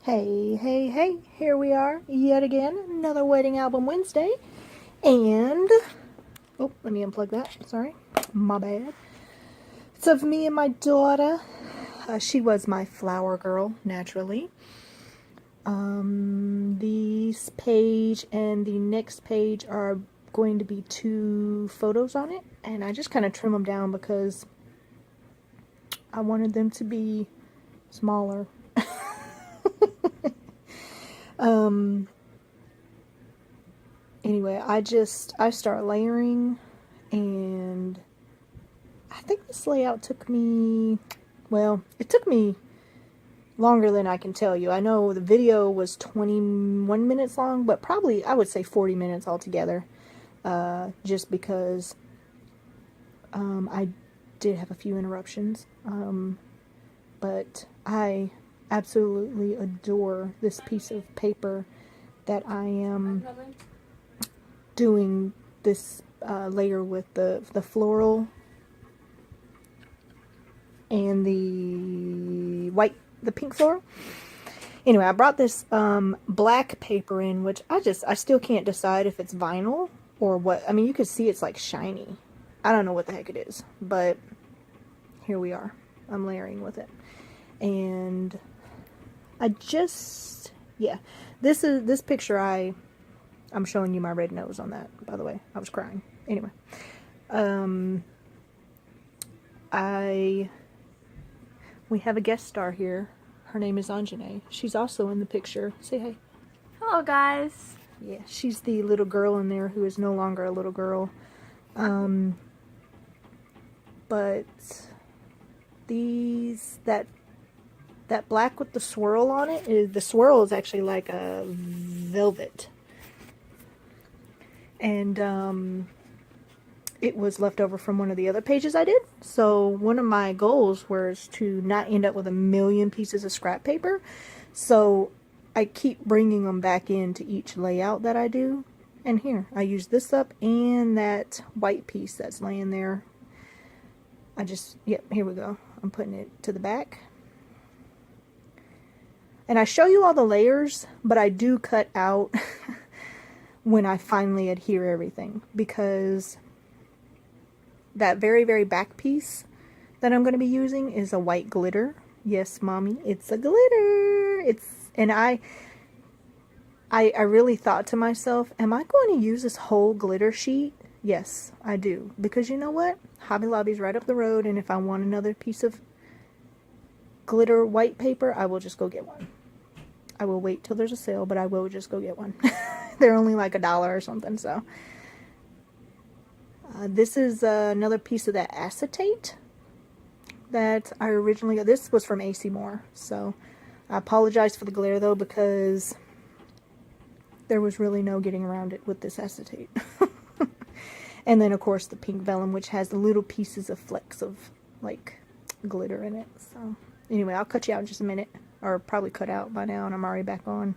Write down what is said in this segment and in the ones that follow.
Hey, hey, hey, here we are yet again, another Wedding Album Wednesday, and, oh, let me unplug that, sorry, my bad. It's of me and my daughter. She was my flower girl, naturally. This page and the next page are going to be two photos on it, and I just kind of trim them down because I wanted them to be smaller. Anyway, I start layering, and I think this layout took me, well, it took me longer than I can tell you. I know the video was 21 minutes long, but probably I would say 40 minutes altogether, just because I did have a few interruptions, but I absolutely adore this piece of paper that I am doing this layer with the floral and the pink floral. Anyway, I brought this black paper in, which I still can't decide if it's vinyl or what. I mean, you can see it's like shiny. I don't know what the heck it is, but here we are. I'm layering with it. And yeah, this picture I'm showing you my red nose on that, by the way. I was crying. Anyway, we have a guest star here. Her name is Anjane. She's also in the picture. Say hey. Hello, guys. Yeah, she's the little girl in there who is no longer a little girl. But that black with the swirl on it, the swirl is actually like a velvet. And it was left over from one of the other pages I did. So one of my goals was to not end up with a million pieces of scrap paper. So I keep bringing them back into each layout that I do. And here, I use this up and that white piece that's laying there. Yep, here we go. I'm putting it to the back. And I show you all the layers, but I do cut out when I finally adhere everything, because that very, very back piece that I'm going to be using is a white glitter. Yes, mommy, it's a glitter. And I really thought to myself, am I going to use this whole glitter sheet? Yes, I do. Because you know what? Hobby Lobby's right up the road, and if I want another piece of glitter white paper, I will just go get one. I will wait till there's a sale, but I will just go get one. They're only like $1 or something, so. This is another piece of that acetate that I originally got. This was from AC Moore, so I apologize for the glare though, because there was really no getting around it with this acetate. And then of course the pink vellum, which has little pieces of flecks of like glitter in it. So anyway, I'll cut you out in just a minute, or probably cut out by now, and I'm already back on.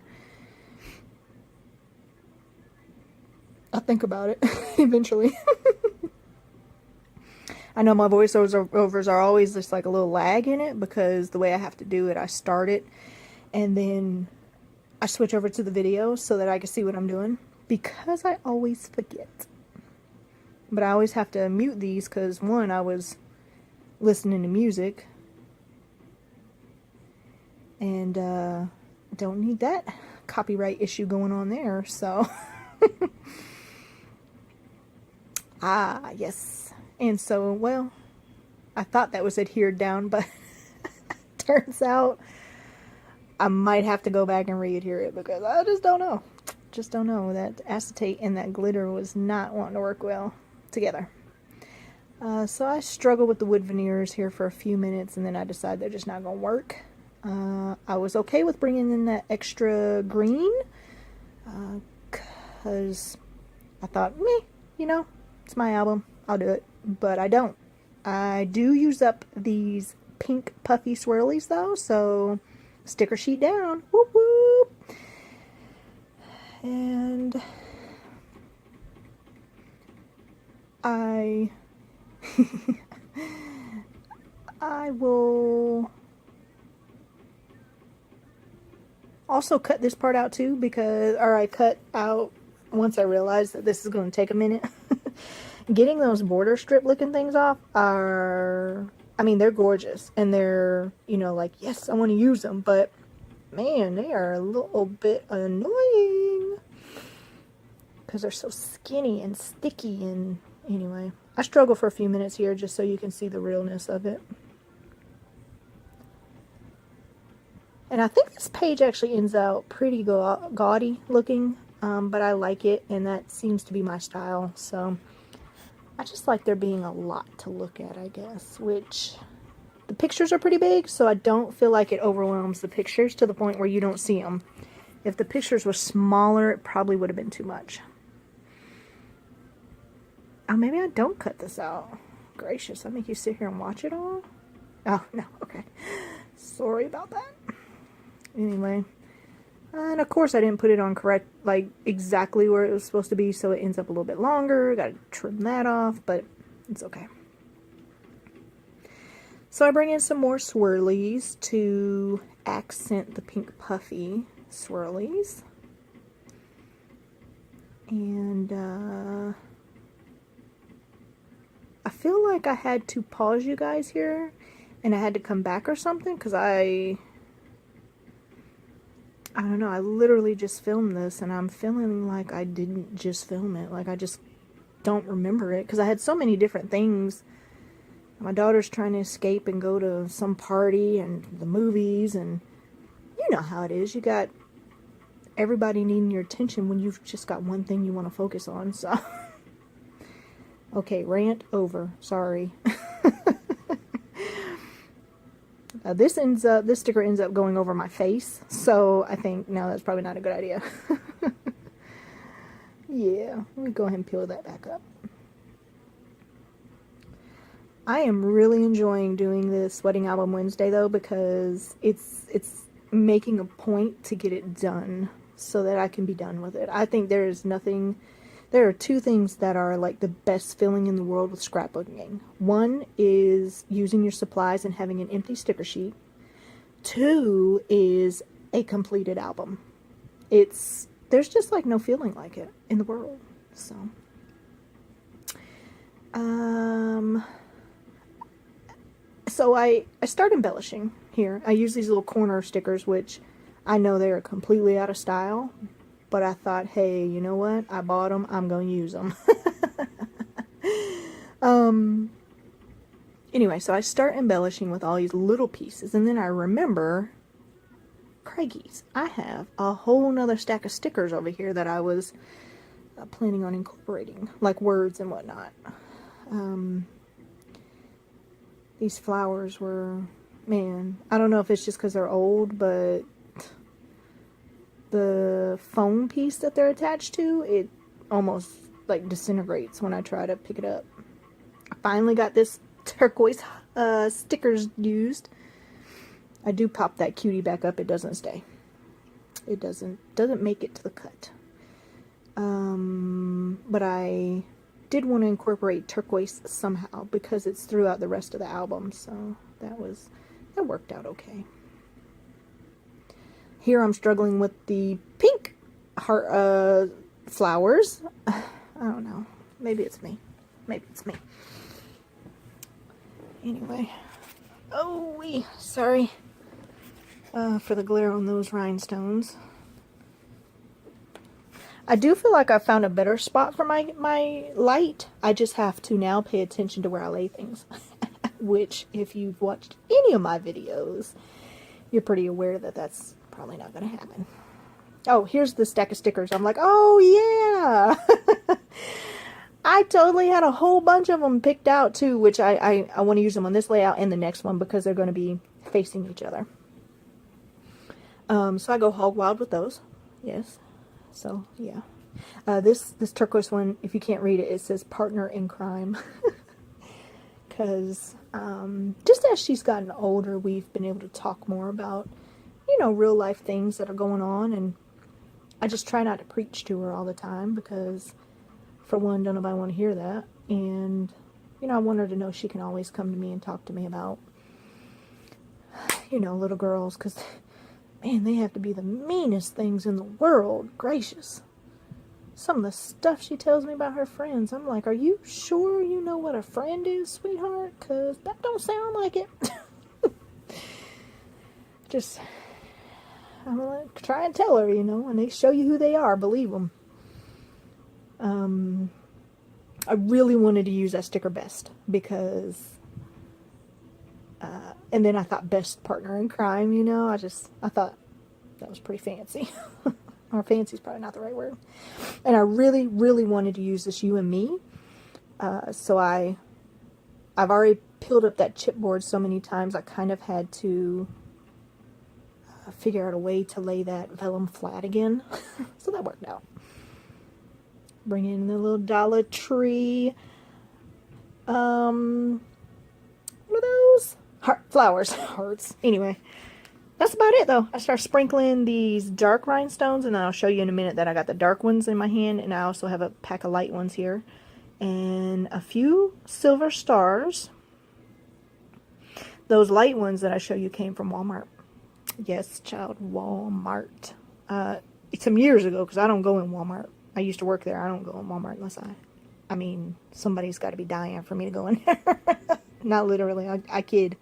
I'll think about it eventually. I know my voiceovers are always just like a little lag in it, because the way I have to do it, I start it and then I switch over to the video so that I can see what I'm doing, because I always forget. But I always have to mute these because, one, I was listening to music, and don't need that copyright issue going on there, so. Ah, yes. And so, well, I thought that was adhered down, but turns out I might have to go back and re-adhere it, because I just don't know. Just don't know. That acetate and that glitter was not wanting to work well together. So I struggled with the wood veneers here for a few minutes, and then I decided they're just not going to work. I was okay with bringing in that extra green, because I thought, meh, you know, it's my album, I'll do it. But I don't. I do use up these pink puffy swirlies though, so sticker sheet down. Whoop whoop. And I will Also cut this part out too or I cut out once I realized that this is going to take a minute. Getting those border strip looking things off are, I mean, they're gorgeous and they're, like, yes, I want to use them, but man, they are a little bit annoying because they're so skinny and sticky. And anyway, I struggle for a few minutes here just so you can see the realness of it. And I think this page actually ends out pretty gaudy looking, but I like it, and that seems to be my style. So I just like there being a lot to look at, I guess, which the pictures are pretty big, so I don't feel like it overwhelms the pictures to the point where you don't see them. If the pictures were smaller, it probably would have been too much. Oh, maybe I don't cut this out. Gracious, I make you sit here and watch it all? Oh, no, okay. Sorry about that. Anyway, and of course I didn't put it on correct, like exactly where it was supposed to be, so it ends up a little bit longer. Gotta trim that off, but it's okay. So I bring in some more swirlies to accent the pink puffy swirlies. And I feel like I had to pause you guys here, and I had to come back or something, because I don't know, I literally just filmed this, and I'm feeling like I didn't just film it. Like, I just don't remember it, because I had so many different things. My daughter's trying to escape and go to some party and the movies, and you know how it is. You got everybody needing your attention when you've just got one thing you want to focus on, so. Okay, rant over. Sorry. This sticker ends up going over my face, so I think, no, that's probably not a good idea. Yeah, let me go ahead and peel that back up. I am really enjoying doing this Wedding Album Wednesday, though, because it's making a point to get it done so that I can be done with it. I think there are two things that are like the best feeling in the world with scrapbooking. One is using your supplies and having an empty sticker sheet. Two is a completed album. There's just like no feeling like it in the world. So, I start embellishing here. I use these little corner stickers, which I know they are completely out of style. But I thought, hey, you know what? I bought them. I'm going to use them. Anyway, so I start embellishing with all these little pieces. And then I remember, craigies, I have a whole nother stack of stickers over here that I was planning on incorporating. Like words and whatnot. These flowers were, man, I don't know if it's just because they're old, but the foam piece that they're attached to, it almost like disintegrates when I try to pick it up. I finally got this turquoise stickers used. I do pop that cutie back up. It doesn't stay. It doesn't make it to the cut. But I did want to incorporate turquoise somehow because it's throughout the rest of the album, so that worked out okay. Here I'm struggling with the pink heart flowers. I don't know. Maybe it's me. Maybe it's me. Anyway. Oh, sorry for the glare on those rhinestones. I do feel like I found a better spot for my light. I just have to now pay attention to where I lay things. Which, if you've watched any of my videos, you're pretty aware that that's probably not going to happen. Oh, here's the stack of stickers. I'm like, oh yeah! I totally had a whole bunch of them picked out too, which I want to use them on this layout and the next one because they're going to be facing each other. So I go hog wild with those. Yes. So, yeah. This turquoise one, if you can't read it, it says partner in crime. Because just as she's gotten older, we've been able to talk more about, real life things that are going on. And I just try not to preach to her all the time because, for one, don't nobody want to hear that. And, I want her to know she can always come to me and talk to me about, little girls. Because, Man, they have to be the meanest things in the world. Gracious. Some of the stuff she tells me about her friends, I'm like, are you sure you know what a friend is, sweetheart? Because that don't sound like it. Just, I'm going to try and tell her, when they show you who they are, believe them. I really wanted to use that sticker best because, and then I thought best partner in crime, I thought that was pretty fancy. Or fancy is probably not the right word. And I really, really wanted to use this you and me. So I've already peeled up that chipboard so many times, I kind of had to figure out a way to lay that vellum flat again. So that worked out. Bring in the little Dollar Tree. What are those? Flowers. Hearts. Anyway. That's about it, though. I start sprinkling these dark rhinestones, and then I'll show you in a minute that I got the dark ones in my hand, and I also have a pack of light ones here. And a few silver stars. Those light ones that I show you came from Walmart. Yes, child, Walmart. Some years ago, because I don't go in Walmart. I used to work there. I don't go in Walmart unless somebody's got to be dying for me to go in there. Not literally. I kid.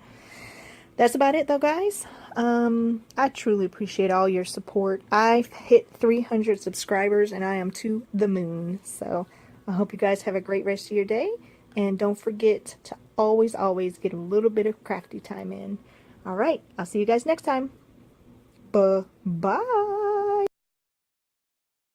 That's about it, though, guys. I truly appreciate all your support. I've hit 300 subscribers, and I am to the moon. So I hope you guys have a great rest of your day. And don't forget to always, always get a little bit of crafty time in. All right. I'll see you guys next time. Bye.